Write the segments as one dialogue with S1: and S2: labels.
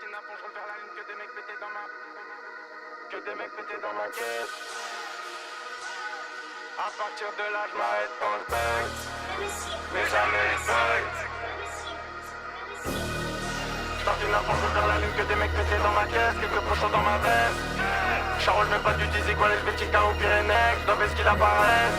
S1: Sorti d'un pont, je roule vers la lune, que des mecs pétés dans ma... Que des mecs pétés dans ma caisse. À partir de là, je m'arrête quand je bug. Mais jamais je bug. Sorti d'un pont, je roule vers la lune, que des mecs pétés dans ma caisse. Quelques pochons dans ma veste. Charole, je mets pas du dizzy, quoi, les Belgicains aux Pyrénées. Dans ce qu'il apparaît.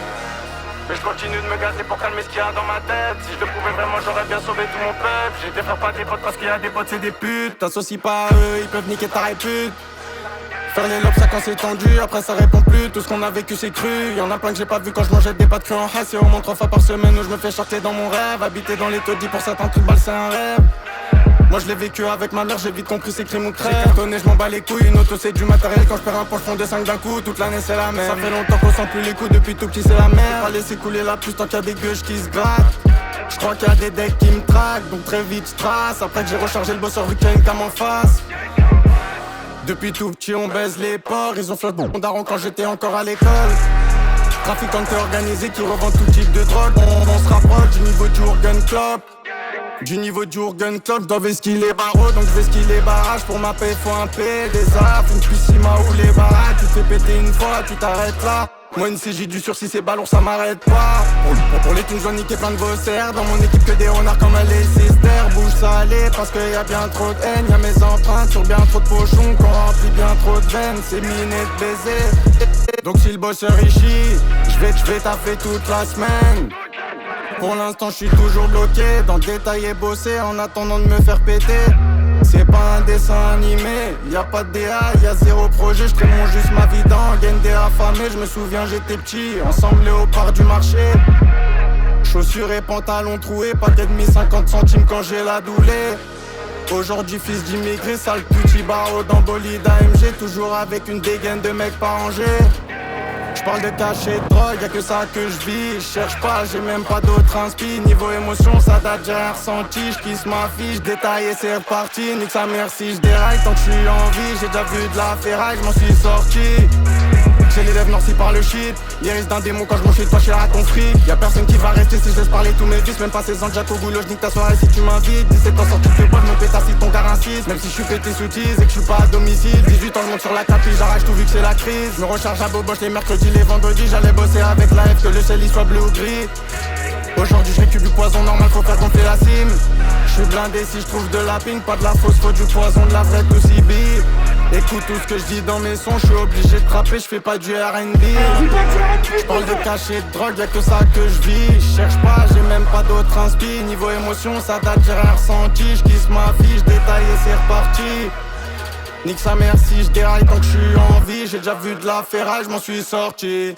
S1: Mais je continue de me gazer pour calmer ce qu'il y a dans ma tête. Si je le pouvais vraiment, j'aurais bien sauvé tout mon peuple. J'ai des frères, pas des potes, parce qu'il y a des potes, c'est des putes.
S2: T'associes pas à eux, ils peuvent niquer ta répute. Faire les lobes, ça quand c'est tendu, après ça répond plus. Tout ce qu'on a vécu c'est cru. Y'en a plein que j'ai pas vu quand je mangeais des pâtes crues en hasse. Et au moins 3 fois par semaine où je me fais charter dans mon rêve. Habiter dans les taudis pour certains trucs balles c'est un rêve. Moi je l'ai vécu avec ma mère, j'ai vite compris c'est crime ou crève. J'ai cartonné, je m'en bats les couilles, une auto c'est du matériel. Quand je perds un poche, fond de 5 d'un coup, toute l'année c'est la même. Ça fait longtemps qu'on sent plus les coups, depuis tout petit c'est la merde. Pas laisser couler la puce tant qu'il y a des gueuches qui se grattent. Je crois qu'il y a des decks qui me traquent, donc très vite je trace. Après que j'ai rechargé le bosseur vu qu'il y a une cam en face. Depuis tout petit on baise les porcs, ils ont fait mon daron quand j'étais encore à l'école. Trafiquant organisé qui revend tout type de drogue. On se rapproche du niveau du Urgen Club. Du niveau du Urgen Club, je dois vesquiller les barreaux, donc je vesquille les barrages. Pour ma paix, faut un P, des affres, une piscima ou les baraques. Tu te fais péter une fois, tu t'arrêtes là. Moi une CJ du sursis, c'est ballon, ça m'arrête pas. Pour les thunes, je dois niquer plein de bosserres. Dans mon équipe que des renards comme les sisters. Bouge salé parce qu'il y a bien trop de haine. Y'a mes empreintes sur bien trop de pochons qu'on remplit bien trop de veines. C'est miné de baiser. Donc si le bosseur est chie, je vais taffer toute la semaine. Pour l'instant je suis toujours bloqué dans le détail et bosser en attendant de me faire péter. C'est pas un dessin animé, y'a pas de DA, y'a zéro projet. Je mon juste ma vie dans gagne des affamés. Je me souviens j'étais petit, ensemble léopard du marché. Chaussures et pantalons troués, paquet de 50 centimes quand j'ai la doulée. Aujourd'hui fils d'immigré, sale petit barreau dans bolide AMG. Toujours avec une dégaine de mec pas rangé. J'parle de cachet de drogue, y'a que ça que je vis. J'cherche pas, j'ai même pas d'autres inspi. Niveau émotion, ça date j'ai rien ressenti. J'kiss ma fiche, détaillé c'est reparti. Nique sa mère si j'déraille, tant que j'suis en vie. J'ai déjà vu de la ferraille, j'm'en suis sorti. J'ai les lèvres noircies par le shit. L'iris d'un démon quand j'mange chez toi, chez à ton fric. Y'a personne qui va rester si je laisse parler tous mes vices. Même pas 16 ans déjà au boulot, j'nique ta soirée si tu m'invites. 17 ans sorti de boîte, mon pétasse si ton gars insiste. Même si je suis pété sous tease et que je suis pas à domicile. 18 ans je monte sur la tapis, j'arrache tout vu que c'est la crise. Me recharge à Boboche les mercredis, les vendredis. J'allais bosser avec la F, que le ciel il soit bleu ou gris. Aujourd'hui je récupère du poison normal, faut faire gonfler la cime. Je suis blindé si je trouve de la ping, pas de la fausse, faut du poison, de la vraie tout CB. Écoute tout ce que je dis dans mes sons, je suis obligé de trapper, je fais pas du R&B. J'parle de cachet de drogue, y'a que ça que je vis. J'cherche pas, j'ai même pas d'autres inspi. Niveau émotion, ça date, j'ai rien ressenti. J'kiss ma fiche, détaillé, c'est reparti. Nique sa mère si je déraille tant que je suis en vie. J'ai déjà vu de la ferraille, je m'en suis sorti.